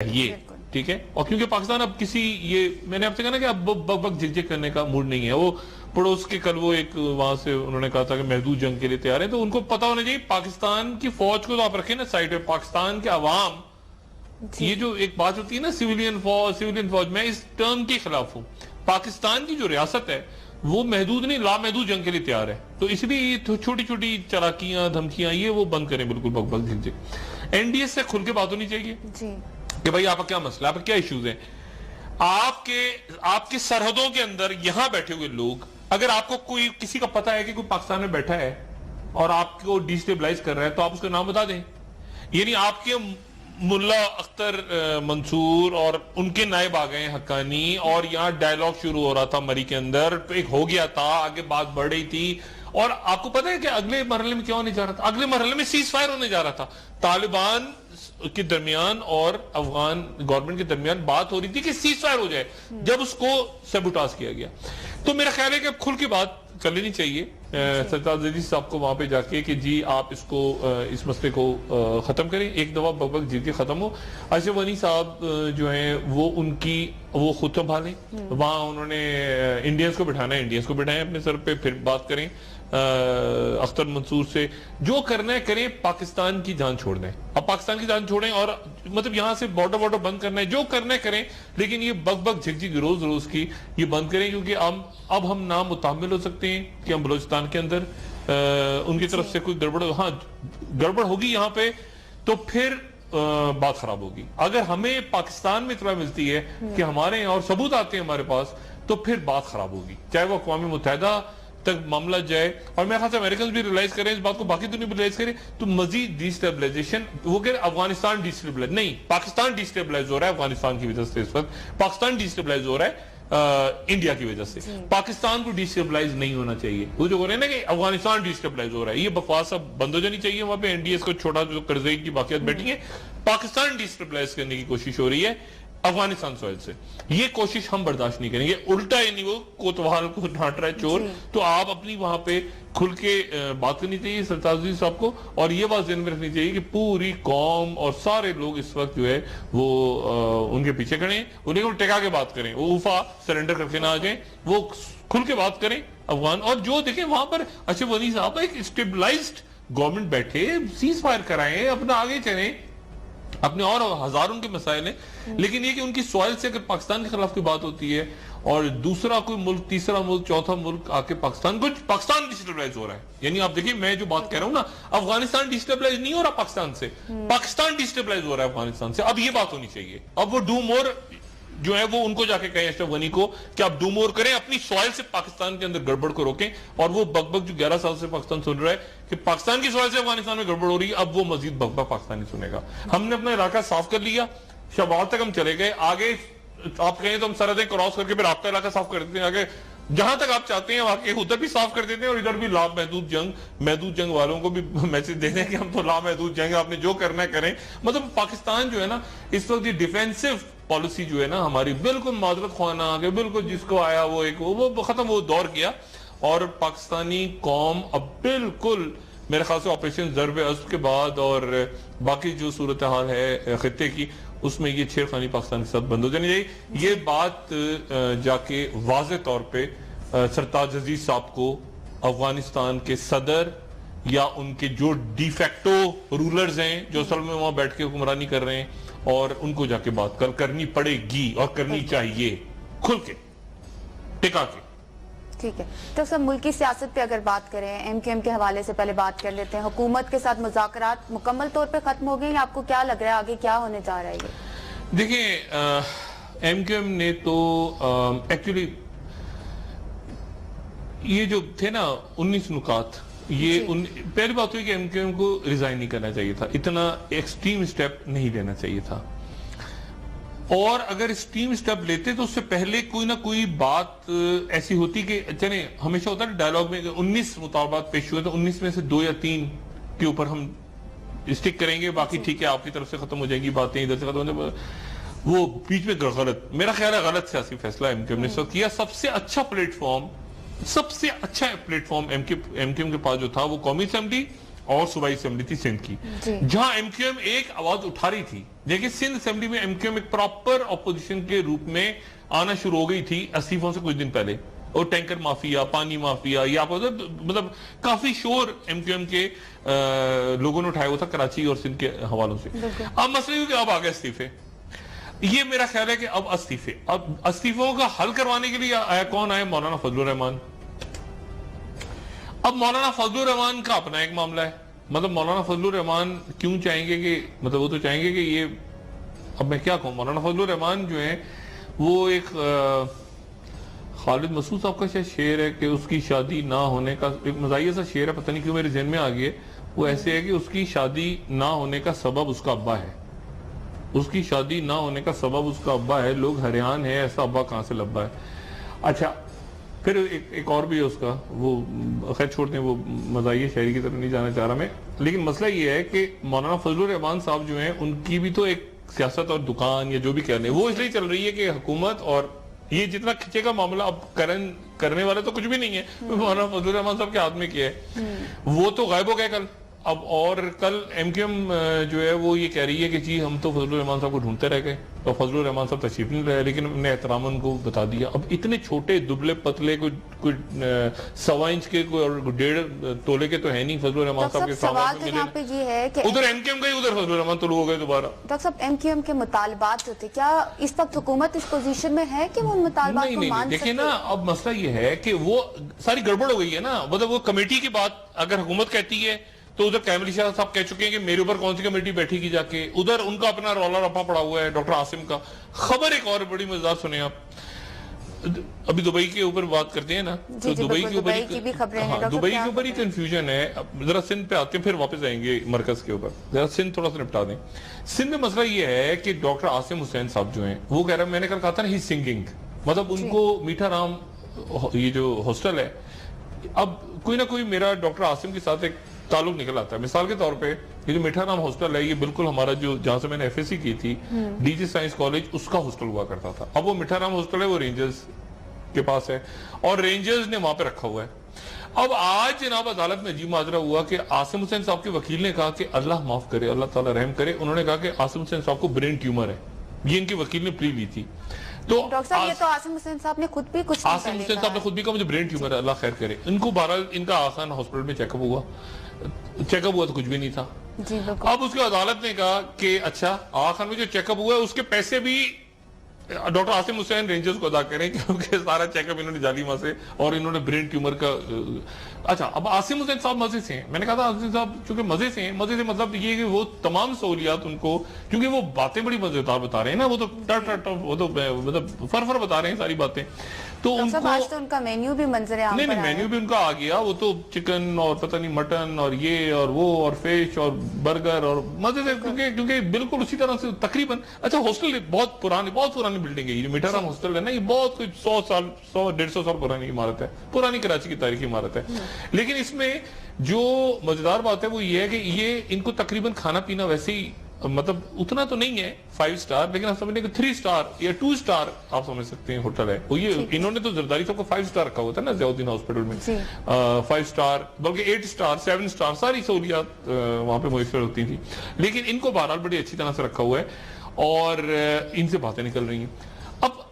یہ ٹھیک ہے. اور کیونکہ پاکستان اب کسی یہ میں نے آپ سے کہا نا کہ اب بک بک جھک جھک کرنے کا موڈ نہیں ہے. وہ پڑوس کے کل وہ ایک وہاں سے انہوں نے کہا تھا کہ محدود جنگ کے لیے تیار ہیں, تو ان کو پتا ہونا چاہیے پاکستان کی فوج کو تو آپ رکھیں نا سائڈ پہ, پاکستان کے عوام یہ جو ایک بات ہوتی ہے نا سویلین فوج, میں اس ٹرم کے خلاف ہوں. پاکستان کی جو ریاست ہے وہ محدود نہیں لامحدود جنگ کے لیے تیار ہے. تو اس لیے یہ چھوٹی چھوٹی چلاکیاں دھمکیاں یہ وہ بند کریں بالکل بک بک جھک جھک. این ڈی ایس سے کھل کے بات ہونی چاہیے کہ بھائی آپ کا کیا مسئلہ, آپ کا کیا ایشوز ہیں. آپ کے سرحدوں کے اندر یہاں بیٹھے ہوئے لوگ, اگر آپ کو کوئی کسی کا پتا ہے کہ کوئی پاکستان میں بیٹھا ہے اور آپ کو ڈیسٹیبلائز کر رہا ہے تو آپ اس کا نام بتا دیں. یعنی آپ کے ملا اختر منصور اور ان کے نائب آ گئے حقانی, اور یہاں ڈائیلاگ شروع ہو رہا تھا مری کے اندر, ایک ہو گیا تھا, آگے بات بڑھ رہی تھی. اور آپ کو پتا ہے کہ اگلے مرحلے میں کیا ہونے جا رہا تھا؟ اگلے مرحلے میں سیز فائر ہونے جا رہا تھا. طالبان کے درمیان اور افغان گورنمنٹ کے درمیان بات ہو رہی تھی کہ سیز فائر ہو جائے, جب اس کو سیبوٹاج کیا گیا. تو میرا خیال ہے کہ اب کھل کے بات کر لینی چاہیے سرتاج عزیز صاحب کو وہاں پہ جا کے کہ جی آپ اس مسئلے کو ختم کریں, ایک دفعہ بک بک جھک کے ختم ہو. اشرف غنی صاحب جو ہیں وہ خود سنبھالیں, وہاں انہوں نے انڈینز کو بٹھانا ہے, انڈینز کو بٹھائیں اپنے سر پہ, پھر بات کریں اختر منصور سے. جو کرنا ہے کریں, پاکستان کی جان چھوڑ دیں. اب پاکستان کی جان چھوڑیں اور مطلب یہاں سے بارڈر بند کرنا ہے, جو کرنا ہے کریں, لیکن یہ بک بک جھک جھک روز روز کی یہ بند کریں. کیونکہ اب ہم نامتحمل ہو سکتے ہیں کہ ہم بلوچستان کے اندر ان کی طرف سے کوئی گڑبڑ ہوگی یہاں پہ, تو پھر بات خراب ہوگی. اگر ہمیں پاکستان میں اطلاع ملتی ہے کہ ہمارے اور ثبوت آتے ہیں ہمارے پاس, تو پھر بات خراب ہوگی, چاہے وہ اقوام متحدہ تک معاملہ جائے. اور میرے خیال سے امریکنز بھی ریلائز کریں اس بات کو, باقی دنیا بھی ریلائز کریں, تو مزید ڈیسٹیبلائزیشن, وہ کہ افغانستان ڈیسٹیبلائز نہیں, پاکستان ڈیسٹیبلائز ہو رہا ہے افغانستان کی وجہ سے. اس وقت پاکستان ڈیسٹیبلائز ہو رہا ہے انڈیا کی وجہ سے. پاکستان کو ڈیسٹیبلائز نہیں ہونا چاہیے. وہ جو ہو رہے ہیں نا کہ افغانستان ڈیسٹیبلائز ہو رہا ہے, یہ بکواس اب بند ہو جانی چاہیے. وہاں پہ این ڈی ایس کو چھوٹا جو قرضے کی باقیات بیٹھی ہیں, پاکستان ڈیسٹیبلائز کرنے کی کوشش ہو رہی ہے افغانستان سوائل سے. یہ کوشش ہم برداشت نہیں کریں گے. الٹا یعنی وہ کوتوال کو ڈھانٹ رہا ہے چور. تو آپ اپنی وہاں پہ کھل کے بات کرنی چاہیے سرتاج عزیز صاحب کو, اور یہ بات ذہن میں رکھنی چاہیے کہ پوری قوم اور سارے لوگ اس وقت جو ہے وہ ان کے پیچھے کھڑے, انہیں کو ٹکا کے بات کریں, وہ اوفا سرنڈر کر کے نہ آ جائیں, وہ کھل کے بات کریں افغان. اور جو دیکھیں وہاں پر اشرف غنی صاحب ایک اسٹیبلائزڈ گورنمنٹ بیٹھے, سیز فائر کرائیں, اپنا آگے چلیں, اپنے اور ہزاروں کے مسائل ہیں. لیکن یہ کہ ان کی سوائل سے اگر پاکستان کے خلاف کوئی بات ہوتی ہے اور دوسرا کوئی ملک, تیسرا ملک, چوتھا ملک آ کے پاکستان ڈیسٹیبلائز ہو رہا ہے. یعنی آپ دیکھیں میں جو بات کہہ رہا ہوں نا, افغانستان ڈیسٹیبلائز نہیں ہو رہا پاکستان سے, پاکستان ڈیسٹیبلائز ہو رہا ہے افغانستان سے. اب یہ بات ہونی چاہیے. اب وہ ڈو مور جو ہے وہ ان کو جا کے کہیں اشرف غنی کو کہ آپ ڈو مور کریں, اپنی سوائل سے پاکستان کے اندر گڑبڑ کو روکیں. اور وہ بک بک جو 11 سال سے پاکستان سن رہا ہے کہ پاکستان کی سوائل سے افغانستان میں گڑبڑ ہو رہی ہے, اب وہ مزید بک بک پاکستانی سنے گا. ہم نے اپنا علاقہ صاف کر لیا, شمال تک ہم چلے گئے, آگے آپ کہیں تو ہم سرحدیں کراس کر کے پھر آپ کا علاقہ صاف کر دیتے ہیں, آگے جہاں تک آپ چاہتے ہیں واقعی ادھر بھی صاف کر دیتے ہیں, اور ادھر بھی محدود جنگ والوں کو بھی میسج دے دیں کہ ہم تو لامحدود جنگ, آپ نے جو کرنا ہے کریں. مطلب پاکستان جو ہے نا اس وقت یہ ڈیفینسو پالیسی جو ہے نا ہماری بالکل معذرت خوانا آگے, بالکل جس کو آیا وہ ختم, وہ دور کیا. اور پاکستانی قوم اب بالکل میرے خیال سے آپریشن ضرب اسد کے بعد اور باقی جو صورتحال ہے خطے کی, اس میں یہ چھیڑخانی پاکستان کے ساتھ بند ہو جانی چاہیے. یہ بات جا کے واضح طور پہ سرتاج عزیز صاحب کو افغانستان کے صدر یا ان کے جو ڈی فیکٹو رولرز ہیں جو اصل میں وہاں بیٹھ کے حکمرانی کر رہے ہیں, اور ان کو جا کے بات کرنی پڑے گی اور کرنی چاہیے کھل کے, ٹکا کے. ٹھیک ہے. تو سب ملکی سیاست پہ اگر بات کریں, ایم کیو ایم کے حوالے سے پہلے بات کر لیتے ہیں. حکومت کے ساتھ مذاکرات مکمل طور پہ ختم ہو گئے, یا آپ کو کیا لگ رہا ہے آگے کیا ہونے جا رہا ہے؟ یہ دیکھیں ایم کیو ایم نے تو ایکچولی یہ جو تھے نا 19 نکات, یہ پہلی بات ہوئی کہ ایم کیو ایم کو ریزائن نہیں کرنا چاہیے تھا, اتنا ایکسٹریم سٹیپ نہیں لینا چاہیے تھا. اور اگر اسٹیم سٹیپ لیتے تو اس سے پہلے کوئی نہ کوئی بات ایسی ہوتی کہ چلیں, ہمیشہ ہوتا ہے ڈائیلاگ میں 19 مطالبات پیش ہوئے تو 19 میں سے 2 یا 3 کے اوپر ہم اسٹک کریں گے, باقی ٹھیک ہے آپ کی طرف سے ختم ہو جائیں گی باتیں, ادھر سے ختم ہو جائیں گی. وہ بیچ میں غلط, میرا خیال ہے غلط سیاسی فیصلہ ایم کیو ایم نے کیا. سب سے اچھا platform M Q M کے پاس جو تھا وہ قومی اسمبلی اور صوبائی اسمبلی تھی سندھ کی, جہاں ایم کیو ایم ایک آواز اٹھا رہی تھی. دیکھیں سندھ اسمبلی میں ایم کیو ایم ایک پراپر اپوزیشن کے روپ میں آنا شروع ہو گئی تھی استعفوں سے کچھ دن پہلے, اور ٹینکر مافیا, پانی مافیا, یہ آپ مطلب کافی شور ایم کیو ایم کے لوگوں نے اٹھایا ہوا تھا کراچی اور سندھ کے حوالوں سے. اب مسئلہ یہ کہ اب آگے استعفے, یہ میرا خیال ہے کہ اب استعفوں کا حل کروانے کے لیے آیا کون آئے؟ مولانا فضل الرحمان. اب مولانا فضل الرحمان کا اپنا ایک معاملہ ہے. مطلب مولانا فضل الرحمان کیوں چاہیں گے کہ مطلب وہ تو چاہیں گے کہ یہ, اب میں کیا کہوں, مولانا فضل الرحمان جو ہیں وہ ایک خالد مسعود صاحب کا شاید شعر ہے کہ اس کی شادی نہ ہونے کا, ایک مزاحیہ سا شعر ہے, پتہ نہیں کیوں میرے ذہن میں آ گیا. وہ ایسے ہے کہ اس کی شادی نہ ہونے کا سبب اس کا ابا ہے, اس کی شادی نہ ہونے کا سبب اس کا ابا ہے. لوگ حیران ہیں ایسا ابا کہاں سے لبا ہے. اچھا پھر ایک اور بھی ہے اس کا, وہ خیر چھوڑتے ہیں, وہ مزاحیہ شاعری کی طرف نہیں جانا چاہ رہا میں. لیکن مسئلہ یہ ہے کہ مولانا فضل الرحمان صاحب جو ہیں ان کی بھی تو ایک سیاست اور دکان یا جو بھی کہہ لیں وہ اس لیے چل رہی ہے کہ حکومت اور یہ جتنا کھچے کا معاملہ اب کرنے والے تو کچھ بھی نہیں ہے, مولانا فضل الرحمان صاحب کے ہاتھ میں کیا ہے. وہ تو غائب ہو گئے کل. اب اور کل ایم کیو ایم جو ہے وہ یہ کہہ رہی ہے کہ جی ہم تو فضل الرحمان صاحب کو ڈھونڈتے رہ گئے, اور فضل الرحمان صاحب تشریف نہیں رہے, لیکن ہم نے احترام ان کو بتا دیا. اب اتنے چھوٹے دبلے پتلے کوئی 1.25 انچ کے اور 1.5 تولے کے تو ہے نہیں فضل الرحمان صاحب کے سوال تو یہاں پہ یہ ہے کہ ادھر ایم کیو ایم گئی, ادھر فضل الرحمان طلوع ہو گئے دوبارہ. ڈاکٹر صاحب ایم کیو ایم کے مطالبات جو تھے, کیا اس وقت حکومت اس پوزیشن میں ہے کہ وہ ان مطالبات کو مان سکے؟ دیکھیں نا, اب مسئلہ یہ ہے کہ وہ ساری گڑبڑ ہو گئی ہے نا. مطلب وہ کمیٹی کی بات اگر حکومت کہتی ہے تو ادھر کیملی شاہ صاحب کہہ چکے ہیں کہ میرے اوپر کون سی کمیٹی بیٹھی کی جا کے, ادھر ان کا اپنا رولا رپا پڑا ہوا ہے ڈاکٹر عاصم کا. خبر ایک اور بڑی مزیدار سنیں آپ, ابھی دبئی کے اوپر بات کرتے ہیں نا, تو دبئی کے اوپر ہی کنفیوژن ہے. ذرا سندھ پہ آتے ہیں پھر واپس آئیں گے مرکز کے اوپر. ذرا سندھ تھوڑا سا نپٹا دیں. سندھ میں مسئلہ یہ ہے کہ ڈاکٹر عاصم حسین صاحب جو ہیں وہ کہہ رہے ہیں, میں نے کل کہا تھا نا ہی سنگنگ, مطلب ان کو میٹھا رام یہ جو ہاسٹل ہے, اب کوئی نہ کوئی میرا ڈاکٹر عاصم کے ساتھ ایک تعلق نکل آتا ہے. مثال کے طور پہ یہ جو میٹھا رام ہاسٹل ہے یہ بالکل ہمارا جو جہاں سے میں نے ایف ایس سی کی تھی ڈی جی سائنس کالج, اس کا ہاسٹل ہوا کرتا تھا. اب وہ میٹھا رام ہاسٹل ہے وہ رینجرز کے پاس ہے, اور رینجرز نے وہاں پہ رکھا ہوا ہے. اب آج جناب عدالت میں عجیب ماجرا ہوا کہ عاصم حسین صاحب کے وکیل نے کہا کہ اللہ معاف کرے, اللہ تعالیٰ رحم کرے, انہوں نے کہا کہ عاصم حسین صاحب کو برین ٹیومر ہے. یہ ان کے وکیل نے پلی لی تھی. تو ڈاکٹر صاحب یہ تو عاصم حسین صاحب نے خود بھی کچھ عاصم حسین صاحب نے خود بھی کہا مجھے برین ٹیومر ہے, اللہ خیر کرے. ان کو بہرحال ان کا آخان ہاسپٹل میں چیک اپ ہوا تو کچھ بھی نہیں تھا. اب اس کی عدالت نے کہا کہ اچھا آخان میں جو چیک اپ ہوا ہے اس کے پیسے بھی ڈاکٹر عاصم حسین رینجرز کو ادا کریں, کیونکہ سارا چیک اپ انہوں نے جالی وہاں سے, اور انہوں نے برین ٹیومر کا. اچھا اب عاصم حسین صاحب مزے سے ہیں, میں نے کہا تھا عاصم صاحب چونکہ مزے سے ہیں, مزے سے مطلب یہ کہ وہ تمام سہولیات ان کو, کیونکہ وہ باتیں بڑی مزیدار بتا رہے ہیں نا, وہ تو وہ تو مطلب فر بتا رہے ہیں ساری باتیں. تو ان کو آج تو ان کا مینیو بھی منظر عام پر نہیں مینیو بھی ان کا آ گیا, وہ تو چکن اور پتہ نہیں مٹن اور یہ اور وہ اور فش اور برگر اور مزے سے, کیونکہ بالکل اسی طرح سے تقریباً. اچھا ہاسٹل بہت پرانی بلڈنگ ہے, یہ جو میٹھا رام ہاسٹل ہے نا, یہ بہت کوئی 100-150 سال پرانی عمارت ہے, پرانی کراچی کی تاریخی عمارت ہے. لیکن اس میں جو مزیدار بات ہے وہ یہ ہے کہ یہ ان کو تقریباً کھانا پینا ویسے ہی مطلب اتنا تو نہیں ہے 5 سٹار, لیکن آپ سمجھیں کہ 3 سٹار یا 2 سٹار آپ سمجھ سکتے ہیں ہوٹل ہے. وہ یہ انہوں نے تو زرداری صاحب کو 5 سٹار رکھا ہوتا ہے نا ضیاء الدین ہاسپٹل میں, 5 سٹار بلکہ 8 سٹار 7 سٹار ساری سہولیات وہاں پہ میسر ہوتی تھی. لیکن ان کو بہرحال بڑی اچھی طرح سے رکھا ہوا ہے, اور ان سے باتیں نکل رہی ہیں. اب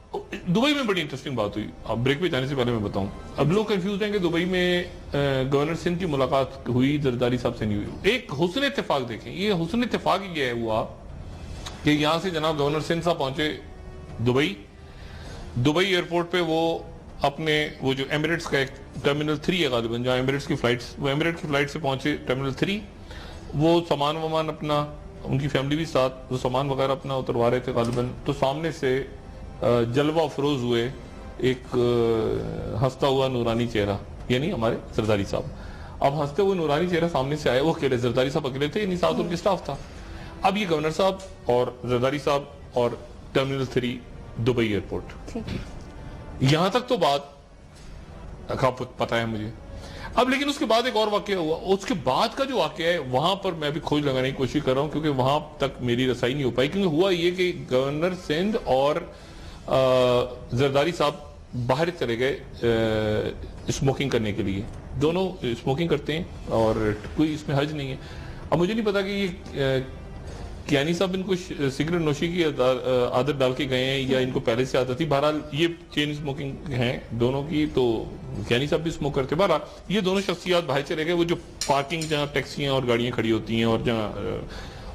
دبئی میں بڑی انٹرسٹنگ بات ہوئی, اب بریک پہ جانے سے پہلے میں بتاؤں. اب لوگ کنفیوز ہیں کہ دبئی میں گورنر سندھ کی ملاقات ہوئی, زرداری صاحب سے نہیں ہوئی. ایک حسن اتفاق دیکھیں, یہ حسن اتفاق یہ ہوا کہ یہاں سے جناب گورنر سندھ صاحب پہنچے دبئی ایئرپورٹ پہ. وہ اپنے وہ جو ایمریٹس کا ایک ٹرمینل 3 ہے غالباً جہاں ایمریٹس کی فلائٹس, وہ ایمریٹس کی فلائٹ سے پہنچے ٹرمینل 3. وہ سامان اپنا, ان کی فیملی بھی ساتھ, وہ سامان وغیرہ اپنا اتروا رہے تھے غالباً. تو سامنے سے جلوہ افروز ہوئے ایک ہنستا ہوا نورانی چہرہ, یعنی ہمارے زرداری صاحب. اب ہنستے ہوئے نورانی چہرہ سامنے سے آئے, وہ اکیلے زرداری صاحب اکیلے تھے, یعنی ساتھ ان کے سٹاف تھا. اب یہ گورنر صاحب اور زرداری صاحب اور ٹرمینل 3 دبئی ایئرپورٹ, یہاں تک تو بات پتہ ہے مجھے. اب لیکن اس کے بعد ایک اور واقعہ ہوا. اس کے بعد کا جو واقعہ ہے وہاں پر میں بھی کھوج لگانے کی کوشش کر رہا ہوں, کیونکہ وہاں تک میری رسائی نہیں ہو پائی. کیونکہ ہوا یہ کہ گورنر سندھ اور زرداری صاحب باہر چلے گئے اسموکنگ کرنے کے لیے. دونوں اسموکنگ کرتے ہیں اور کوئی اس میں حرج نہیں ہے. اب مجھے نہیں پتا کہ یہ کیانی صاحب ان کو سگریٹ نوشی کی عادت ڈال کے گئے ہیں یا ان کو پہلے سے عادت تھی. بہرحال یہ چین اسموکنگ ہیں دونوں کی, تو کیانی صاحب بھی اسموک کرتے. بہرحال یہ دونوں شخصیات باہر چلے گئے, وہ جو پارکنگ جہاں ٹیکسیاں اور گاڑیاں کھڑی ہوتی ہیں اور جہاں,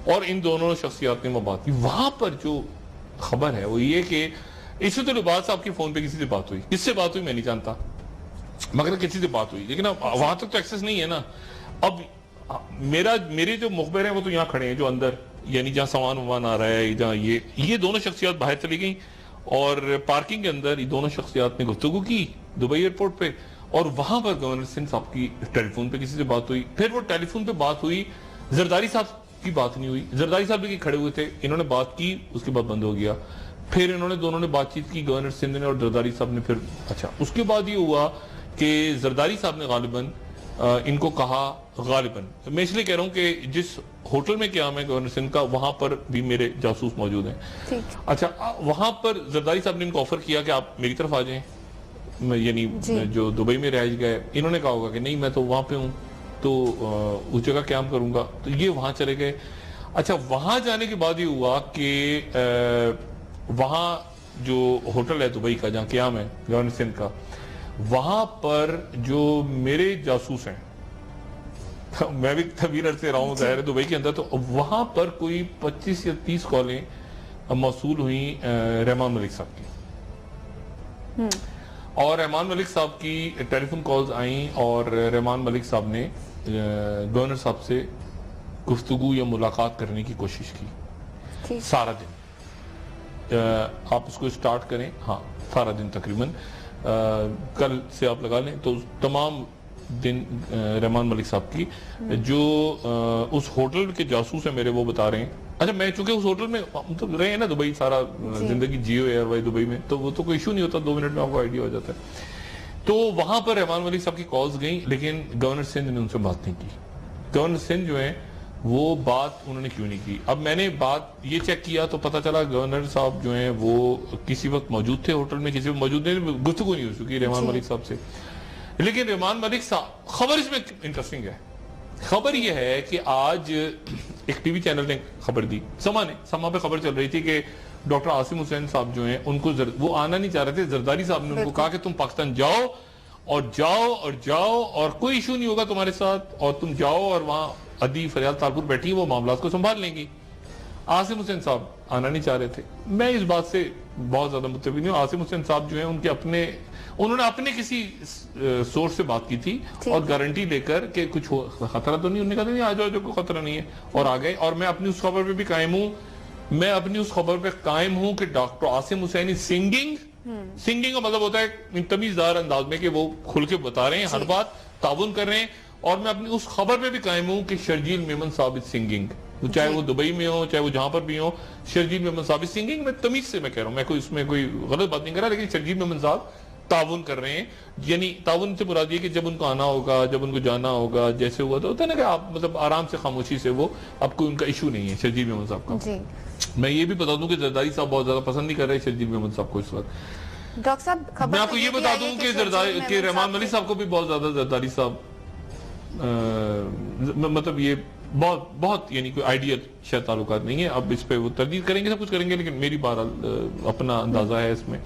اور ان دونوں شخصیات نے وہ بات کی. وہاں پر جو خبر ہے وہ یہ کہ عشرت العباد صاحب کے فون پہ کسی سے بات ہوئی. کس سے بات ہوئی میں نہیں جانتا, مگر کسی سے بات ہوئی, لیکن اب وہاں تک تو ایکسس نہیں ہے نا. اب میرے جو مخبر ہیں وہ تو یہاں کھڑے ہیں, جو اندر یعنی جہاں سامان ومان آ رہا ہے, جہاں یہ دونوں شخصیات باہر چلی گئیں اور پارکنگ کے اندر یہ دونوں شخصیات نے گفتگو کی دبئی ایئرپورٹ پہ, اور وہاں پر گورنر سندھ صاحب کی ٹیلی فون پہ کسی سے بات ہوئی. پھر وہ ٹیلی فون پہ بات ہوئی, زرداری صاحب کی بات نہیں ہوئی. زرداری صاحب بھی کھڑے ہوئے تھے, انہوں نے بات کی, اس کے بعد بند ہو گیا. پھر انہوں نے دونوں نے بات چیت کی, گورنر سندھ نے اور زرداری صاحب نے. پھر اچھا اس کے بعد یہ ہوا کہ زرداری صاحب نے غالباً ان کو کہا, غالباً میں اس لیے کہہ رہا ہوں کہ جس ہوٹل میں قیام ہے گورنر سندھ کا, وہاں پر بھی میرے جاسوس موجود ہیں. اچھا وہاں پر زرداری صاحب نے ان کو آفر کیا کہ آپ میری طرف آ جائیں, یعنی جو دبئی میں رہائش گئے. انہوں نے کہا ہوگا کہ نہیں میں تو وہاں پہ ہوں, تو اس جگہ قیام کروں گا, تو یہ وہاں چلے گئے. اچھا وہاں جانے کے بعد یہ ہوا کہ وہاں جو ہوٹل ہے دبئی کا جہاں قیام ہے گورنر سندھ کا, وہاں پر جو میرے جاسوس ہیں, میں بھی طویل عرصے رہا ہوں ظاہر ہے دبئی کے اندر, تو وہاں پر کوئی 25 یا 30 کالیں موصول ہوئیں رحمان ملک صاحب کی. اور رحمان ملک صاحب کی ٹیلی فون کالز آئیں اور رحمان ملک صاحب نے گورنر صاحب سے گفتگو یا ملاقات کرنے کی کوشش کی سارا دن. آپ اس کو سٹارٹ کریں, ہاں سارا دن تقریباً کل سے آپ لگا لیں تو تمام دن رحمان ملک صاحب کی جو اس ہوٹل کے جاسوس ہیں میرے, وہ بتا رہے ہیں. اچھا میں چونکہ اس ہوٹل میں مطلب رہے ہیں نا دبئی سارا زندگی, جیو ایئر وائی دبئی میں, تو وہ تو کوئی ایشو نہیں ہوتا, 2 منٹ میں آپ کو آئیڈیا ہو جاتا ہے. تو وہاں پر رحمان ملک صاحب کی کالز گئیں, لیکن گورنر سندھ نے ان سے بات نہیں کی. گورنر سندھ جو ہیں وہ بات انہوں نے کیوں نہیں کی. اب میں نے بات یہ چیک کیا تو پتا چلا گورنر صاحب جو ہیں وہ کسی وقت موجود تھے ہوٹل میں, کسی وقت موجود نہیں, گفتگو نہیں ہو چکی رحمان ملک صاحب سے. لیکن رحمان ملک صاحب, خبر اس میں انٹرسٹنگ ہے. خبر یہ ہے کہ آج ایک ٹی وی چینل نے خبر دی, سما پہ خبر چل رہی تھی کہ ڈاکٹر عاصم حسین صاحب جو ہیں ان کو وہ آنا نہیں چاہ رہے تھے. زرداری صاحب نے ان کو کہا کہ تم پاکستان جاؤ اور جاؤ اور جاؤ اور کوئی ایشو نہیں ہوگا تمہارے ساتھ, اور تم جاؤ اور وہاں عدی فریال تالپور بیٹھی وہ معاملات کو سنبھال لیں گی. عاصم حسین صاحب آنا نہیں چاہ رہے تھے. میں اس بات سے بہت زیادہ متفق نہیں ہوں. عاصم حسین صاحب جو ہیں ان کے انہوں نے اپنے کسی سورس سے بات کی تھی اور گارنٹی لے کر کہ کچھ خطرہ تو نہیں, انہوں نے کہا نہیں آ جاؤ, جو کوئی خطرہ نہیں ہے, اور آ گئے. اور میں اپنی اس خبر پہ بھی قائم ہوں, کہ ڈاکٹر عاصم حسین سنگنگ کا مطلب ہوتا ہے تمیزدار انداز میں کہ وہ کھل کے بتا رہے ہیں ہر بات, تعاون کر رہے ہیں. اور میں اپنی اس خبر پہ بھی قائم ہوں کہ شرجیل میمن ثابت سنگنگ, چاہے وہ دبئی میں ہو چاہے وہ جہاں پر بھی ہو, شرجیل میمن ثابت سنگنگ, میں تمیز سے میں کہہ رہا ہوں, میں کوئی اس میں کوئی غلط بات نہیں کر رہا, لیکن شرجیل میمن صاحب تعاون کر رہے ہیں. یعنی تعاون سے مراد یہ کہ جب ان کو آنا ہوگا, جب ان کو جانا ہوگا, جیسے ہوا تو ہوتا ہے نا کہ آپ مطلب آرام سے خاموشی سے, وہ اب کوئی ان کا ایشو نہیں ہے شرجیل میمن صاحب کا. میں یہ بھی بتا دوں کہ زرداری صاحب بہت زیادہ پسند نہیں کر رہے شرجیل میمن صاحب کو اس وقت. ڈاکٹر صاحب میں آپ کو یہ بتا دوں کہ رحمان ملک صاحب کو بھی بہت زیادہ زرداری صاحب مطلب یہ بہت یعنی کوئی آئیڈیل شاید تعلقات نہیں ہے. اب اس پہ وہ تردید کریں گے, سب کچھ کریں گے, لیکن میری بہرحال اپنا اندازہ ہے اس میں.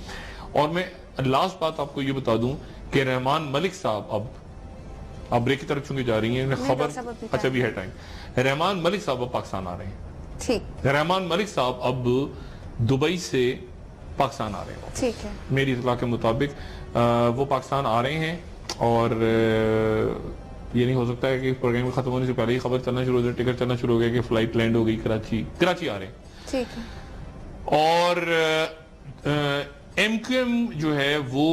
اور میں لاسٹ بات آپ کو یہ بتا دوں کہ رحمان ملک صاحب اب بریک کی طرف چونکہ جا رہی ہیں خبر, اچھا بھی ہے ٹائم, رحمان ملک صاحب اب پاکستان آ رہے ہیں. رحمان ملک صاحب اب دبئی سے پاکستان آ رہے ہیں. ٹھیک ہے, میری اطلاع کے مطابق وہ پاکستان آ رہے ہیں, اور یہ نہیں ہو سکتا ہے کہ پروگرام ختم ہونے سے پہلے ہی خبر چلنا شروع ہو جائے, ٹکٹ چلنا شروع ہو گیا کہ فلائٹ لینڈ ہو گئی کراچی آ رہے ہیں. ٹھیک ہے. اور ایم کیو ایم جو ہے وہ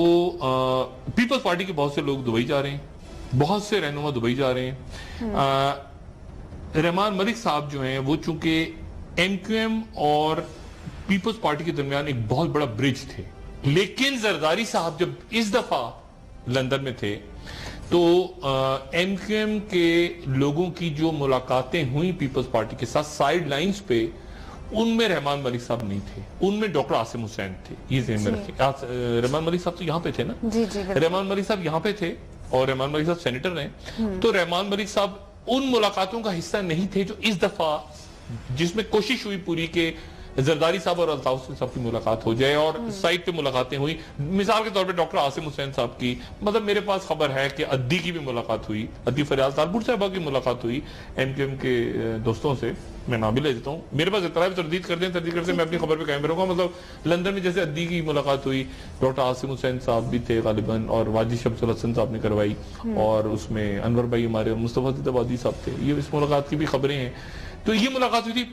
پیپلز پارٹی کے بہت سے لوگ دبئی جا رہے ہیں, بہت سے رہنما دبئی جا رہے ہیں. رحمان ملک صاحب جو ہیں وہ چونکہ ایم کیو ایم اور پیپلز پارٹی کے درمیان ایک بہت بڑا برج تھے, لیکن زرداری صاحب جب اس دفعہ لندن میں تھے تو ایم کیو ایم کے لوگوں کی جو ملاقاتیں ہوئیں پیپلز پارٹی کے ساتھ سائیڈ لائنز پہ, ان میں رحمان ملک صاحب نہیں تھے, ان میں ڈاکٹر عاصم حسین تھے. یہ ذہن میں رکھیں, رحمان ملک صاحب تو یہاں پہ تھے نا, رحمان ملک صاحب یہاں پہ تھے اور رحمان ملک صاحب سینیٹر ہیں، تو رحمان ملک صاحب ان ملاقاتوں کا حصہ نہیں تھے جو اس دفعہ جس میں کوشش ہوئی پوری کہ زرداری صاحب اور الطاف حسین صاحب کی ملاقات ہو جائے، اور سائٹ پہ ملاقاتیں ہوئی. مثال کے طور پہ ڈاکٹر عاصم حسین صاحب کی، مطلب میرے پاس خبر ہے کہ عدی کی بھی ملاقات ہوئی، عدی فریاض تالپور صاحبہ کی ملاقات ہوئی ایم کیو ایم کے دوستوں سے. میں نام بھی لے دیتا ہوں، میرے پاس اطلاع تردید کرتے ہیں میں اپنی خبر پہ قائم رہوں گا. مطلب لندن میں جیسے عدی کی ملاقات ہوئی، ڈاکٹر عاصم حسین صاحب بھی تھے غالباً، اور واجد شمس الحسن صاحب نے کروائی، اور اس میں انور بھائی ہمارے مصطفیٰ زیدآبادی صاحب تھے. یہ اس ملاقات کی بھی خبریں ہیں. تو یہ ملاقات ہوئی تھی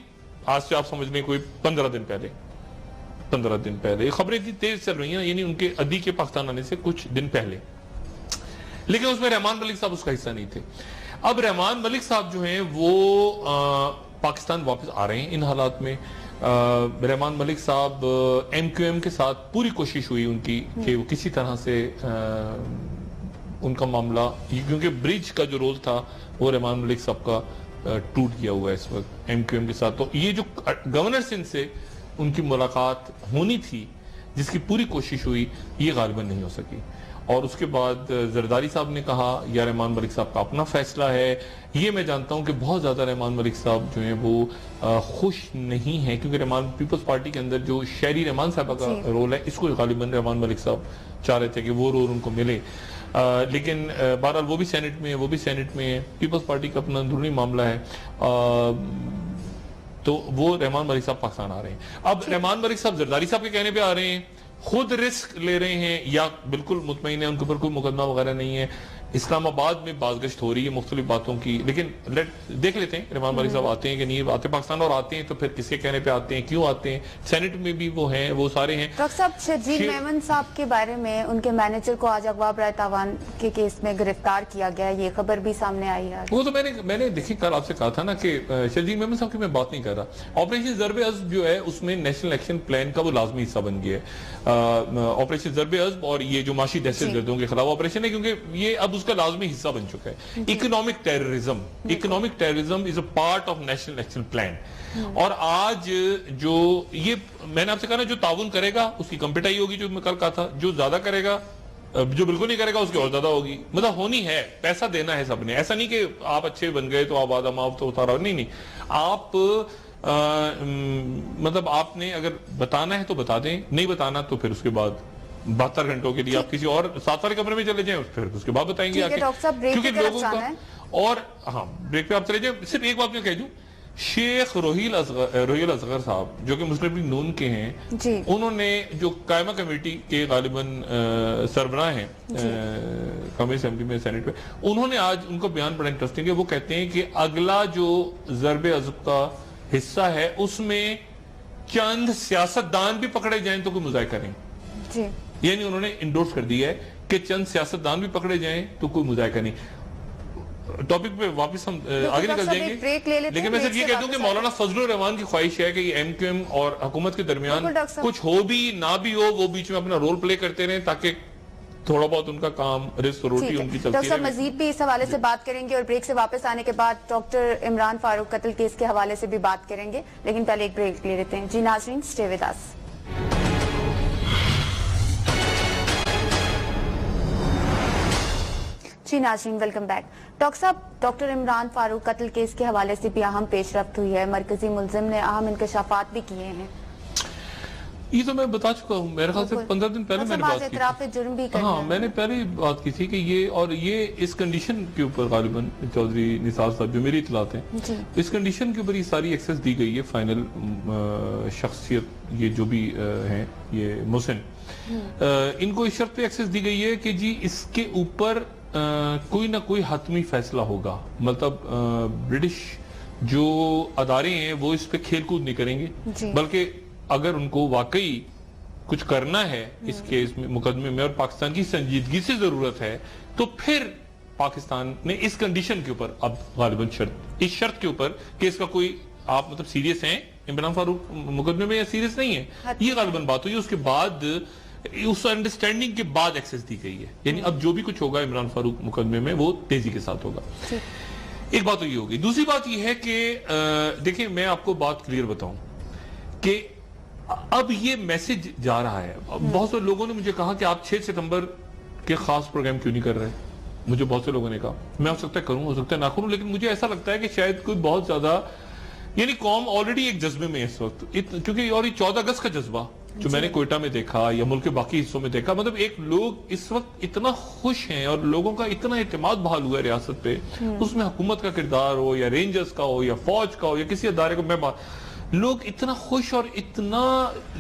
آج سے آپ سمجھ لیں کوئی 15 دن پہلے. یہ خبریں اتنی تیز چل رہی ہیں، یعنی ان کے عدی کے پاکستان آنے سے کچھ دن پہلے. لیکن اس میں رحمان ملک صاحب اس کا حصہ نہیں تھے. اب رحمان ملک صاحب جو ہیں وہ پاکستان واپس آ رہے ہیں ان حالات میں. رحمان ملک صاحب ایم کیو ایم کے ساتھ پوری کوشش ہوئی ان کی کہ وہ کسی طرح سے ان کا معاملہ، کیونکہ برج کا جو رول تھا وہ رحمان ملک صاحب کا ٹوٹ گیا ہوا ہے اس وقت ایم کیو ایم کے ساتھ. تو یہ جو گورنر سندھ سے ان کی ملاقات ہونی تھی جس کی پوری کوشش ہوئی، یہ غالباً نہیں ہو سکی. اور اس کے بعد زرداری صاحب نے کہا یا رحمان ملک صاحب کا اپنا فیصلہ ہے. یہ میں جانتا ہوں کہ بہت زیادہ رحمان ملک صاحب جو ہیں وہ خوش نہیں ہیں، کیونکہ رحمان پیپلز پارٹی کے اندر جو شہری رحمان صاحبہ کا رول ہے اس کو غالباً رحمان ملک صاحب چاہ رہے تھے کہ وہ رول ان کو ملے. لیکن بہرحال وہ بھی سینٹ میں ہے، پیپلز پارٹی کا اپنا اندرونی معاملہ ہے. تو وہ رحمان ملک صاحب پاکستان آ رہے ہیں. اب رحمان ملک صاحب زرداری صاحب کے کہنے پہ آ رہے ہیں، خود رسک لے رہے ہیں یا بالکل مطمئن ہیں، ان کے اوپر کوئی مقدمہ وغیرہ نہیں ہے. اسلام آباد میں بازگشت ہو رہی ہے مختلف باتوں کی، لیکن دیکھ لیتے ہیں رحمان ملک صاحب آتے ہیں کہ نہیں آتے پاکستان، اور آتے ہیں تو پھر کس کے کہنے پہ آتے ہیں، کیوں آتے ہیں. سینٹ میں بھی وہ ہیں، وہ سارے ہیں. ڈاکٹر صاحب شرجیل میمن صاحب کے بارے میں، ان کے مینیجر کو آج اغوا برائے تاوان کے کیس میں گرفتار کیا گیا، یہ خبر بھی سامنے آئی ہے. وہ تو میں نے دیکھی کل آپ سے کہا تھا نا کہ شرجیل میمن صاحب کی میں بات نہیں کر رہا. آپریشن ضرب عضب جو ہے اس میں نیشنل ایکشن پلان کا وہ لازمی حصہ بن گیا ہے. آپریشن ضرب عضب اور یہ جو معاشی دہشت گردوں کے خلاف آپریشن ہے، کیونکہ یہ اب اس کا لازمی حصہ بن چکا ہے. Economic terrorism is a part of national action plan. اور آج جو یہ میں نے آپ سے کہا نا، جو تعاون کرے گا اس کی کم پٹائی ہوگی، جو میں کل کہا تھا. جو زیادہ کرے گا، جو بالکل نہیں کرے گا اس کی اور زیادہ ہوگی. مطلب ہونی ہے، پیسہ دینا ہے سب نے. ایسا نہیں کہ آپ اچھے بن گئے تو آپ آدھا معاف تو اتارا، نہیں. آپ مطلب آپ نے اگر بتانا ہے تو بتا دیں، نہیں بتانا تو پھر اس کے بعد 72 گھنٹوں کے لیے آپ کسی اور 7 والے کمرے میں چلے جائیں، پھر اس کے بعد بتائیں گے. کیونکہ لوگوں کا اور ہاں بریک پہ آپ چلے جائیں. صرف ایک بات میں کہہ دوں، شیخ روحیل اصغر صاحب جو کہ مسلم لیگ نون کے ہیں، انہوں نے جو قائمہ کمیٹی کے غالباً سربراہ ہیں قومی اسمبلی میں، سینٹ میں، انہوں نے آج ان کا بیان بڑا انٹرسٹنگ ہے. وہ کہتے ہیں کہ اگلا جو ضرب عضب کا حصہ ہے اس میں چند سیاستدان بھی پکڑے جائیں تو کوئی مذائقہ نہیں. یعنی انہوں نے انڈورس کر دیا ہے کہ چند سیاستدان بھی پکڑے جائیں تو کوئی مذائقہ نہیں. ٹاپک پہ واپس ہم آگے نکل جائیں گے، لیکن میں صرف یہ کہہ دوں کہ مولانا فضل الرحمان کی خواہش ہے کہ یہ ایم کیو ایم اور حکومت کے درمیان کچھ ہو بھی نہ بھی ہو، وہ بیچ میں اپنا رول پلے کرتے رہیں تاکہ تھوڑا بہت ان کا کام رزق روٹی ان کی چلتی رہے. ڈاکٹر صاحب مزید بھی اس حوالے سے بات کریں گے، اور بریک سے واپس آنے کے بعد ڈاکٹر عمران فاروق قتل کیس کے حوالے سے بھی بات کریں گے، لیکن پہلے ایک بریک لے لیتے ہیں. جی ناظرین، اسٹے ود اس. جی ناظرین، ویلکم بیک. ڈاکٹر صاحب، ڈاکٹر عمران فاروق قتل کیس کے حوالے سے بھی اہم پیش رفت ہوئی ہے، مرکزی ملزم نے اہم انکشافات بھی کیے ہیں. یہ تو میں بتا چکا ہوں، میرے خیال سے 15 دن پہلے میں نے بات کی تھی. ہاں، میں نے پہلے بات کی تھی کہ یہ اس کنڈیشن کے اوپر غالباً چودھری نثار صاحب جو میری اطلاعات ہیں، اس کنڈیشن کے اوپر یہ ساری ایکسس دی گئی ہے. فائنل شخصیت یہ جو بھی ہیں، یہ محسن، ان کو اس شرط پہ ایکسس دی گئی ہے کہ جی اس کے اوپر کوئی نہ کوئی حتمی فیصلہ ہوگا. مطلب برٹش جو ادارے ہیں وہ اس پہ کھیل کود نہیں کریں گے، بلکہ اگر ان کو واقعی کچھ کرنا ہے اس کیس میں، مقدمے میں، اور پاکستان کی سنجیدگی سے ضرورت ہے، تو پھر پاکستان نے اس کنڈیشن کے اوپر اب غالباً اس شرط کے اوپر کہ اس کا کوئی آپ مطلب سیریس ہیں عمران فاروق مقدمے میں یا سیریس نہیں ہے، یہ غالباً بات ہوئی. اس کے بعد اس انڈرسٹینڈنگ کے بعد ایکسس دی گئی ہے. یعنی اب جو بھی کچھ ہوگا عمران فاروق مقدمے میں وہ تیزی کے ساتھ ہوگا. ایک بات تو یہ ہوگی. دوسری بات یہ ہے کہ دیکھیں، میں آپ کو بات کلیئر بتاؤں کہ اب یہ میسج جا رہا ہے. بہت سے لوگوں نے مجھے کہا کہ آپ 6 ستمبر کے خاص پروگرام کیوں نہیں کر رہے. مجھے بہت سے لوگوں نے کہا میں ہو سکتا ہے کروں ہو سکتا ہے نہ کروں, لیکن مجھے ایسا لگتا ہے کہ شاید کوئی بہت زیادہ یعنی قوم آلریڈی ایک جذبے میں اس وقت, چونکہ اور یہ 14 اگست کا جذبہ جو میں نے کوئٹہ میں دیکھا یا ملک کے باقی حصوں میں دیکھا, مطلب ایک لوگ اس وقت اتنا خوش ہیں اور لوگوں کا اتنا اعتماد بحال ہوا ہے ریاست پہ, اس میں حکومت کا کردار ہو یا رینجرز کا ہو یا فوج کا ہو یا کسی ادارے کو, لوگ اتنا خوش اور اتنا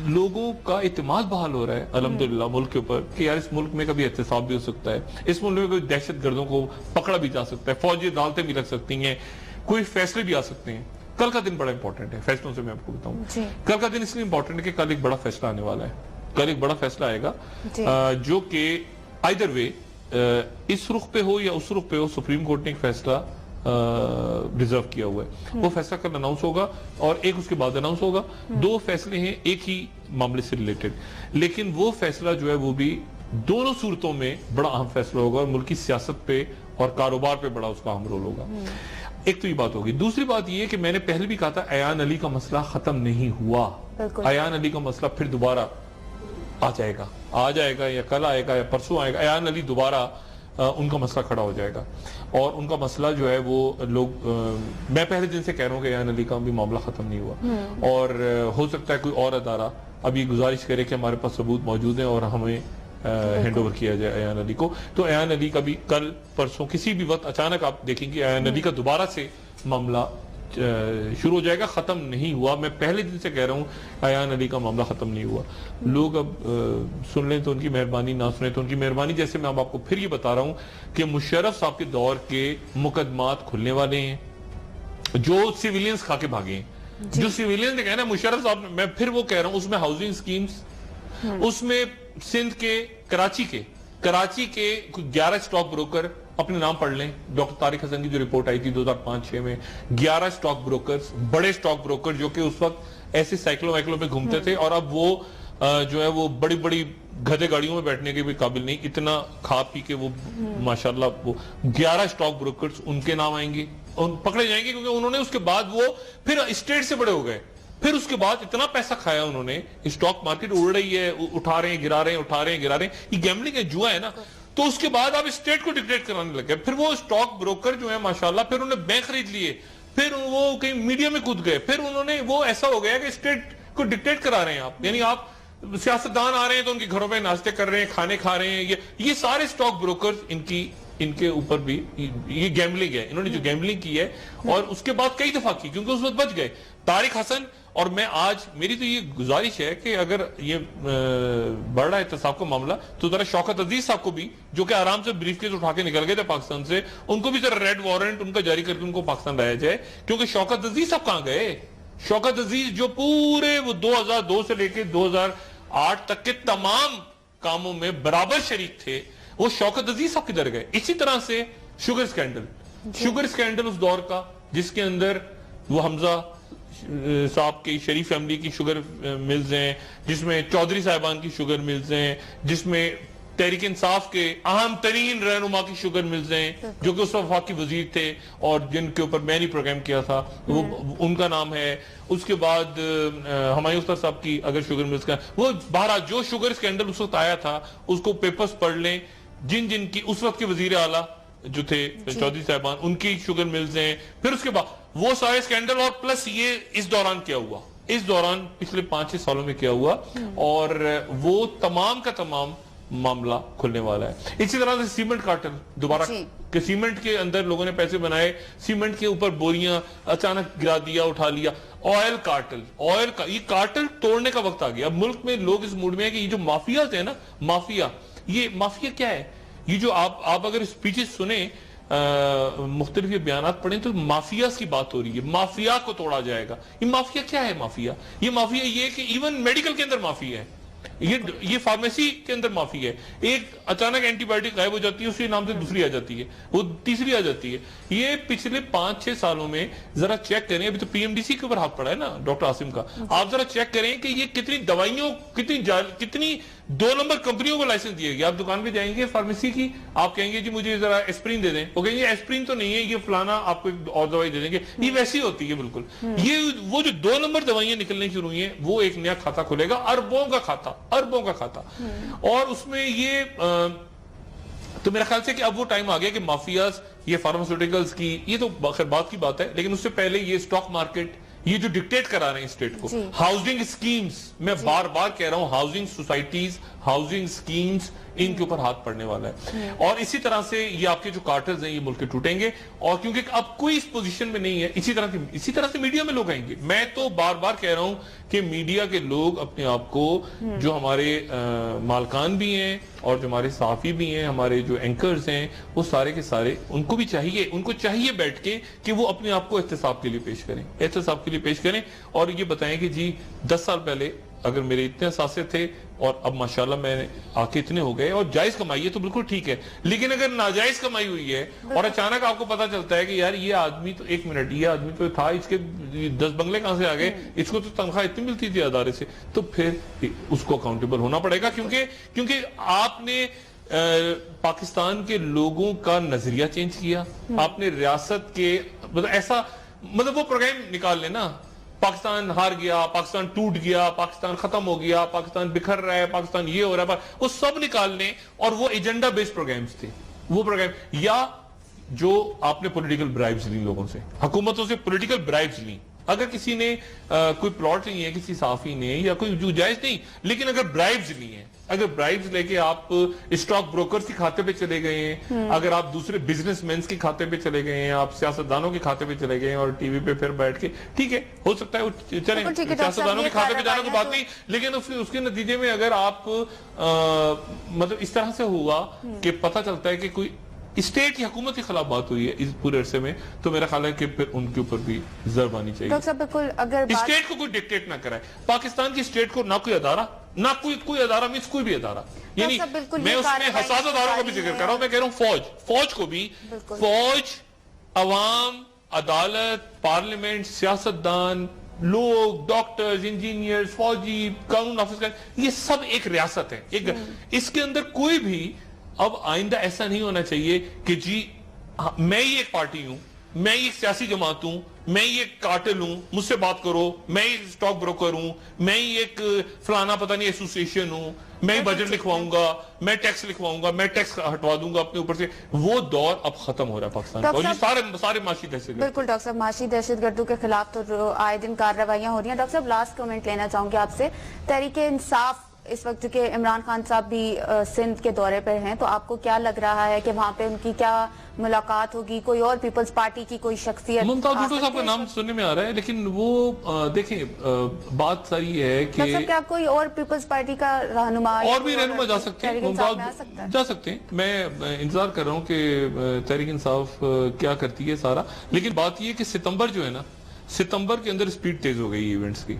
لوگوں کا اعتماد بحال ہو رہا ہے الحمدللہ ملک کے اوپر کہ یار اس ملک میں کبھی احتساب بھی ہو سکتا ہے, اس ملک میں کوئی دہشت گردوں کو پکڑا بھی جا سکتا ہے, فوجی عدالتیں بھی لگ سکتی ہیں, کوئی فیصلے بھی آ سکتے ہیں. کل کا دن بڑا امپورٹنٹ ہے فیصلوں سے, میں آپ کو بتاؤں کل کا دن اس لیے امپورٹنٹ ہے کہ کل ایک بڑا فیصلہ آنے والا ہے, کل ایک بڑا فیصلہ آئے گا جو کہ آئیدر وے اس رخ پہ ہو یا اس رخ پہ ہو, سپریم کورٹ نے ایک فیصلہ ریزرو کیا ہوا ہے, وہ فیصلہ کل اناؤنس ہوگا اور ایک اس کے بعد اناؤنس ہوگا. 2 فیصلے ہیں ایک ہی معاملے سے ریلیٹڈ, لیکن وہ فیصلہ جو ہے وہ بھی دونوں صورتوں میں بڑا اہم فیصلہ ہوگا اور ملکی سیاست پہ اور کاروبار پہ بڑا اس کا اہم رول ہوگا. ایک تو یہ بات ہوگی. دوسری بات یہ کہ میں نے پہلے بھی کہا تھا ایان علی کا مسئلہ ختم نہیں ہوا, ایان علی کا مسئلہ پھر دوبارہ آ جائے گا یا کل آئے گا یا پرسوں آئے گا, ایان علی دوبارہ ان کا مسئلہ کھڑا ہو جائے گا اور ان کا مسئلہ جو ہے وہ لوگ, میں پہلے دن سے کہہ رہا ہوں کہ ایان علی کا بھی معاملہ ختم نہیں ہوا اور ہو سکتا ہے کوئی اور ادارہ اب یہ گزارش کرے کہ ہمارے پاس ثبوت موجود ہیں اور ہمیں ہینڈ اوور کیا جائے ایان علی کو, تو ایان علی کا بھی کل پرسوں کسی بھی وقت اچانک آپ دیکھیں گے ایان علی کا دوبارہ سے معاملہ شروع ہو جائے گا, ختم نہیں ہوا. میں پہلے دن سے کہہ رہا ہوں ایان علی کا معاملہ ختم نہیں ہوا. لوگ اب سن لیں تو ان کی مہربانی, نہ سنیں تو ان کی مہربانی. جیسے میں اب آپ کو پھر یہ بتا رہا ہوں کہ مشرف صاحب کے دور کے مقدمات کھلنے والے ہیں جو سیویلینز کھا کے بھاگے ہیں, جو سیویلینز نے کہنا ہے مشرف صاحب, میں پھر وہ کہہ رہا ہوں اس میں ہاؤسنگ سکیمز, اس میں سندھ کے کراچی کے 11 سٹاک بروکر اپنے نام پڑھ لیں. ڈاکٹر طارق حسن کی جو رپورٹ آئی تھی 2005-6 میں 11 سٹاک بروکرز, بڑے سٹاک بروکر جو کہ اس وقت ایسے سائیکلوں وائکلوں پہ گھومتے تھے اور اب وہ جو ہے وہ بڑی بڑی گدھے گاڑیوں میں بیٹھنے کے بھی قابل نہیں, اتنا کھا پی کے وہ ماشاءاللہ وہ 11 سٹاک بروکرز ان کے نام آئیں گے, پکڑے جائیں گے کیونکہ انہوں نے اس کے بعد وہ پھر اسٹیٹ سے بڑے ہو گئے, پھر اس کے بعد اتنا پیسہ کھایا انہوں نے, اسٹاک مارکیٹ اڑ رہی ہے, اٹھا رہے ہیں گرا رہے ہیں, اٹھا رہے ہیں گرا رہے ہیں, یہ گیملنگ ہے, جوا ہے نا. تو اس کے بعد آپ اسٹیٹ کو ڈکٹیٹ کرانے لگے, پھر وہ اسٹاک بروکر جو ہیں ماشاءاللہ پھر انہوں نے بینک خرید لیے, پھر وہ کہیں میڈیا میں کود گئے, پھر انہوں نے وہ ایسا ہو گیا کہ اسٹیٹ کو ڈکٹیٹ کرا رہے ہیں آپ, یعنی آپ سیاستدان آ رہے ہیں تو ان کے گھروں پہ ناشتے کر رہے ہیں, کھانے کھا رہے ہیں, یہ سارے اسٹاک بروکر ان کے اوپر بھی یہ گیملنگ ہے, انہوں نے جو گیملنگ کی ہے اور اس کے بعد کئی دفعہ کی کیونکہ اس وقت بچ گئے. طارق حسن اور میں آج میری تو یہ گزارش ہے کہ اگر یہ بڑھ رہا ہے احتساب کا معاملہ تو ذرا شوکت عزیز صاحب کو بھی جو کہ آرام سے بریف کیس اٹھا کے نکل گئے تھے پاکستان سے, ان کو بھی ذرا ریڈ وارنٹ ان کا جاری کر کے ان کو پاکستان لایا جائے, کیونکہ شوکت عزیز صاحب کہاں گئے؟ شوکت عزیز جو پورے وہ 2002 سے لے کے 2008 تک کے تمام کاموں میں برابر شریک تھے, وہ شوکت عزیز صاحب کدھر گئے؟ اسی طرح سے شوگر سکینڈل اس دور کا جس کے اندر وہ حمزہ صاحب کی شریف فیملی کی شوگر ملز ہیں, جس میں چودھری صاحبان کی شوگر ملز ہیں, جس میں تحریک انصاف کے اہم ترین رہنما کی شوگر ملز ہیں جو کہ اس وقت وفاقی وزیر تھے اور جن کے اوپر میں نے پروگرام کیا تھا, وہ ان کا نام ہے. اس کے بعد ہمایوں اختر صاحب کی اگر شوگر ملز کا, وہ بہرحال جو شوگر سکینڈل اس وقت آیا تھا اس کو پیپرز پڑھ لیں, جن کی اس وقت کے وزیر اعلیٰ جو تھے چودھری صاحبان ان کی شوگر ملز ہیں. پھر اس کے بعد وہ سارے سکینڈل اور پلس یہ اس دوران کیا ہوا, اس دوران پچھلے 5-6 سالوں میں کیا ہوا, اور وہ تمام کا تمام معاملہ کھلنے والا ہے. اسی طرح سے سیمنٹ کارٹل دوبارہ کہ سیمنٹ کے اندر لوگوں نے پیسے بنائے, سیمنٹ کے اوپر بوریاں اچانک گرا دیا, اٹھا لیا. آئل کارٹل, یہ کارٹل توڑنے کا وقت آ گیا. اب ملک میں لوگ اس موڈ میں ہیں کہ یہ جو مافیاز ہیں نا, یہ مافیا کیا ہے؟ یہ جو آپ اگر اسپیچز سنیں, مختلف بیانات پڑھیں تو مافیاز کی بات ہو رہی ہے, مافیا کو توڑا جائے گا. یہ مافیا کیا ہے؟ مافیا یہ کہ ایون میڈیکل کے اندر مافیا ہے, یہ فارمیسی کے اندر مافی ہے. ایک اچانک اینٹی بایوٹک غائب ہو جاتی ہے, اسی نام سے دوسری آ جاتی ہے, وہ تیسری آ جاتی ہے. یہ پچھلے 5-6 سالوں میں ذرا چیک کریں, ابھی تو پی ایم ڈی سی کے اوپر ہاتھ پڑا ہے نا ڈاکٹر عاصم کا, آپ ذرا چیک کریں کہ یہ کتنی دوائیوں, کتنی 2 نمبر کمپنیوں کو لائسنس دیے گئے. آپ دکان پہ جائیں گے فارمیسی کی, آپ کہیں گے جی مجھے ذرا ایسپرین دے دیں, وہ کہیں گے ایسپرین تو نہیں ہے, یہ فلانا آپ کو اور دوائی دے دیں گے. یہ ویسی ہوتی ہے بالکل. یہ وہ جو 2 نمبر دوائیاں نکلنے شروع ہوئی ہیں, وہ ایک نیا کھاتا کھلے گا, اربوں کا کھاتا. اور اس میں یہ تو میرا خیال سے کہ اب وہ ٹائم آ گیا کہ مافیاز یہ فارماسیوٹیکلز کی یہ تو خیر بات کی بات ہے، لیکن اس سے پہلے یہ اسٹاک مارکیٹ یہ جو ڈکٹیٹ کرا رہے ہیں اسٹیٹ کو، ہاؤسنگ اسکیمز، میں بار بار کہہ رہا ہوں ہاؤسنگ سوسائٹیز، ہاؤسنگ اسکیمز، ان کے اوپر ہاتھ پڑنے والا ہے، اور اسی طرح سے یہ آپ کے جو کارٹرز ہیں یہ ملک کے ٹوٹیں گے، اور کیونکہ اب کوئی اس پوزیشن میں نہیں ہے، اسی طرح سے میڈیا میں لوگ آئیں گے۔ میں تو بار بار کہہ رہا ہوں کہ میڈیا کے لوگ اپنے آپ کو، جو ہمارے مالکان بھی ہیں اور جو ہمارے صحافی بھی ہیں، ہمارے جو اینکرز ہیں، وہ سارے کے سارے ان کو چاہیے بیٹھ کے کہ وہ اپنے آپ کو احتساب کے لیے پیش کریں اور یہ بتائیں کہ جی 10 سال پہلے اگر میرے اتنے اثاثے تھے اور اب ماشاءاللہ میں آ کے اتنے ہو گئے اور جائز کمائی ہے تو بالکل ٹھیک ہے، لیکن اگر ناجائز کمائی ہوئی ہے اور اچانک آپ کو پتا چلتا ہے کہ یار یہ آدمی تو ایک منٹ یہ آدمی تو تھا، اس کے 10 بنگلے کہاں سے آ گئے، اس کو تو تنخواہ اتنی ملتی تھی ادارے سے، تو پھر اس کو اکاؤنٹیبل ہونا پڑے گا، کیونکہ آپ نے پاکستان کے لوگوں کا نظریہ چینج کیا، آپ نے ریاست کے مطلب وہ پروگرام نکال لینا، پاکستان ہار گیا، پاکستان ٹوٹ گیا، پاکستان ختم ہو گیا، پاکستان بکھر رہا ہے، پاکستان یہ ہو رہا ہے، وہ سب نکال لیں، اور وہ ایجنڈا بیسڈ پروگرامز تھے، وہ پروگرام، یا جو آپ نے پولیٹیکل برائبز لی لوگوں سے، حکومتوں سے پولیٹیکل برائبز لی، اگر کسی نے کوئی پلاٹ نہیں ہے کسی صحافی نے یا کوئی جو جائز نہیں، لیکن اگر برائبز لی ہیں، اگر برائبز لے کے آپ اسٹاک بروکرز کے کھاتے پہ چلے گئے ہیں، اگر آپ دوسرے بزنس مینز کے کھاتے پہ چلے گئے ہیں، آپ سیاستدانوں کے کھاتے پہ چلے گئے ہیں اور ٹی وی پہ پھر بیٹھ کے، ٹھیک ہے ہو سکتا ہے وہ چلیں سیاستدانوں کے کھاتے پہ جانا کوئی بات نہیں، لیکن اس کے نتیجے میں اگر آپ مطلب اس طرح سے ہوا کہ پتہ چلتا ہے کہ کوئی اسٹیٹ کی حکومت کے خلاف بات ہوئی ہے اس پورے عرصے میں، تو میرا خیال ہے کہ پھر ان کے اوپر بھی ضرب آنی چاہیے۔ ڈاکٹر صاحب بالکل، اگر اسٹیٹ کو کوئی ڈکٹیٹ نہ کرائے، پاکستان کی اسٹیٹ کو نہ کوئی ادارہ، نہ کوئی ادارہ مینس کوئی بھی ادارہ، یعنی میں اس میں حساس اداروں کا بھی ذکر کر رہا ہوں، میں کہہ رہا ہوں فوج کو بھی، فوج، عوام، عدالت، پارلیمنٹ، سیاستدان، لوگ، ڈاکٹرز، انجینئرز، فوجی، قانون نافذ کرنے، یہ سب ایک ریاست ہے، اس کے اندر کوئی بھی اب آئندہ ایسا نہیں ہونا چاہیے کہ جی میں ہی ایک پارٹی ہوں، میں ہی ایک سیاسی جماعت ہوں، میں ہی ایک کارٹل ہوں، مجھ سے بات کرو، میں ہی اسٹاک بروکر ہوں، میں ہی ایک فلانا پتہ نہیں ایسوسیشن ہوں، میں ہی بجٹ لکھواؤں گا، میں ٹیکس لکھواؤں گا، میں ٹیکس ہٹوا دوں گا اپنے اوپر سے، وہ دور اب ختم ہو رہا ہے پاکستان کا، اور یہ سارے معاشی دہشت گرد۔ بالکل ڈاکٹر صاحب، معاشی دہشت گردوں کے خلاف تو آئے دن کارروائیاں ہو رہی ہیں۔ ڈاکٹر صاحب لاسٹ کمنٹ لینا چاہوں گی آپ سے، تحریک انصاف اس وقت کہ عمران خان صاحب بھی سندھ کے دورے پر ہیں، تو آپ کو کیا لگ رہا ہے کہ وہاں پہ ان کی کیا ملاقات ہوگی؟ کوئی اور پیپلز پارٹی کی کوئی شخصیت؟ ممتاز بھٹو صاحب کا نام سننے میں آ رہا ہے، لیکن وہ دیکھیں بات ساری ہے کہ کیا کوئی اور پیپلز پارٹی کا رہنما اور بھی رہنما جا سکتے ہیں، جا سکتے ہیں، میں انتظار کر رہا ہوں کہ تحریک انصاف کیا کرتی ہے سارا، لیکن بات یہ کہ ستمبر جو ہے نا، ستمبر کے اندر سپیڈ تیز ہو گئی ایونٹس کی،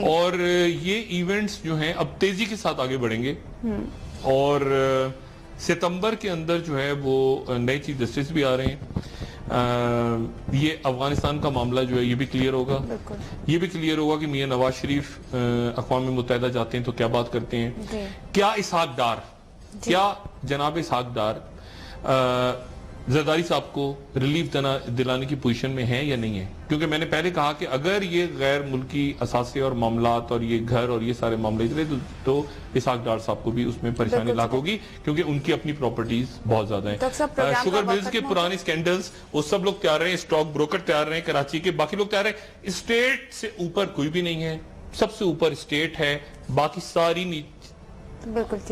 اور یہ ایونٹس جو ہیں اب تیزی کے ساتھ آگے بڑھیں گے، اور ستمبر کے اندر جو ہے وہ نئے چیف جسٹس بھی آ رہے ہیں، یہ افغانستان کا معاملہ جو ہے یہ بھی کلیئر ہوگا کہ میاں نواز شریف اقوام متحدہ جاتے ہیں تو کیا بات کرتے ہیں، کیا جناب اسحاق ڈار زرداری صاحب کو ریلیف دلانے کی پوزیشن میں ہیں یا نہیں ہے، کیونکہ میں نے پہلے کہا کہ اگر یہ غیر ملکی اثاثے اور معاملات اور یہ گھر اور یہ سارے معاملے چلے تو اسحاق ڈار صاحب کو بھی اس میں پریشانی لاحق ہوگی، کیونکہ ان کی اپنی پراپرٹیز بہت زیادہ ہیں، شوگر ملز کے پرانے سکینڈلز وہ سب لوگ تیار رہے ہیں، اسٹاک بروکر تیار رہے ہیں کراچی کے، باقی لوگ تیار رہے ہیں، اسٹیٹ سے اوپر کوئی بھی نہیں ہے، سب سے اوپر اسٹیٹ ہے، باقی ساری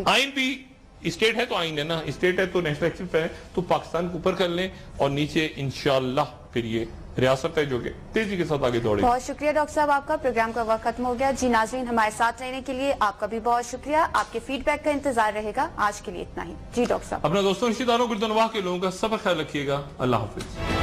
آئین بھی اسٹیٹ ہے تو آئین ہے نا، اسٹیٹ ہے تو نیشنل ایکشن ہے، تو پاکستان کو اوپر کر لیں اور نیچے انشاءاللہ پھر یہ ریاست ہے جو کہ تیزی کے ساتھ آگے دوڑے۔ بہت شکریہ ڈاکٹر صاحب، آپ کا پروگرام کا وقت ختم ہو گیا۔ جی ناظرین، ہمارے ساتھ رہنے کے لیے آپ کا بھی بہت شکریہ، آپ کے فیڈ بیک کا انتظار رہے گا۔ آج کے لیے اتنا ہی۔ جی ڈاکٹر صاحب، اپنا دوستوں رشتہ داروں گردنواہ کے لوگوں کا سب خیال رکھیے گا، اللہ حافظ۔